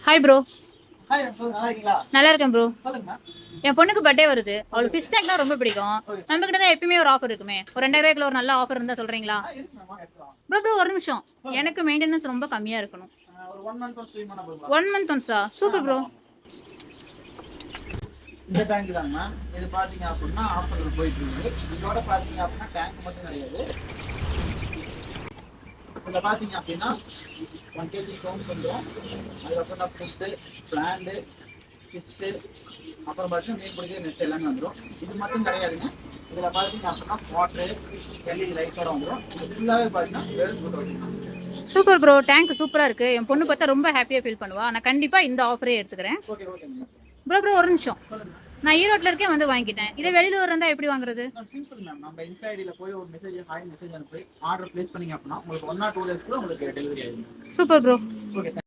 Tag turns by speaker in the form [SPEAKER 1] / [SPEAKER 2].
[SPEAKER 1] Hi bro.
[SPEAKER 2] Hi நல்லா இருக்கீங்களா?
[SPEAKER 1] நல்லா இருக்கேன் ப்ரோ.
[SPEAKER 2] சொல்லுங்க.
[SPEAKER 1] என் பொண்ணுக்கு பர்த்டே வருது. அவளுக்கு ஃபிஷ் டேங்க்னா ரொம்ப பிடிக்கும். நம்ம கிட்ட தான் எப்பயுமே ஒரு ஆஃபர் இருக்குமே. ஒரு 2000 ரூபாய்க்குள்ள ஒரு நல்ல ஆஃபர் இருந்தா சொல்றீங்களா? ப்ரோ ஒரு நிமிஷம். எனக்கு மெயின்டெனன்ஸ் ரொம்ப கம்மியா இருக்கணும்.
[SPEAKER 2] ஒரு 1 மந்த் ஒன்ஸ் க்ளீன் பண்ணா போதும்.
[SPEAKER 1] 1 மந்த் ஒன்ஸா? Super bro.
[SPEAKER 2] இந்த டேங்க் தாங்க. இது பாத்தீங்க அப்படின்னா ஆஃபர்ல போயிட்டு இருக்கு. இதோட பாத்தீங்க அப்படின்னா டேங்க் மட்டும் கிடையாது. இதில் பார்த்தீங்க அப்படின்னா 1 kg ஸ்டோன்ஸ் வந்துடும். அதுக்கப்புறம் ஃபுட்டு, பிளாண்டு, ஃபிஷ்ஷு, அப்புறம் பார்த்தீங்கன்னா மீன் பிடிக்கிற நெட் எல்லாமே வந்துடும். இது மட்டும் கிடையாதுங்க. இதில் பார்த்தீங்க அப்படின்னா வாட்ரு, எல்இடி லைட்டோட வந்துடும். இது ஃபுல்லாகவே பார்த்தீங்கன்னா 7
[SPEAKER 1] சூப்பர் ப்ரோ. டேங்க் சூப்பராக இருக்குது. என் பொண்ணு பார்த்தா ரொம்ப ஹாப்பியாக ஃபீல் பண்ணுவா. நான் கண்டிப்பாக இந்த ஆஃபரே எடுத்துக்கிறேன்.
[SPEAKER 2] ஓகே ஓகேங்க.
[SPEAKER 1] ப்ரோ ஒரு நிமிஷம். நான் ஈரோட்டில் இருக்கே வந்து வாங்கிட்டேன். இதே வெளியூர் இருந்தால் எப்படி வாங்குறது?
[SPEAKER 2] Simple ma'am. நம்ம இன்ஸ்டா போய் ஒரு மெசேஜ் அனுப்பி ஆர்டர் பிளேஸ் பண்ணீங்க அப்படின்னா உங்களுக்கு 1 or 2 days உங்களுக்கு டெலிவரி ஆகிடும்.
[SPEAKER 1] Super bro.
[SPEAKER 2] ஓகே.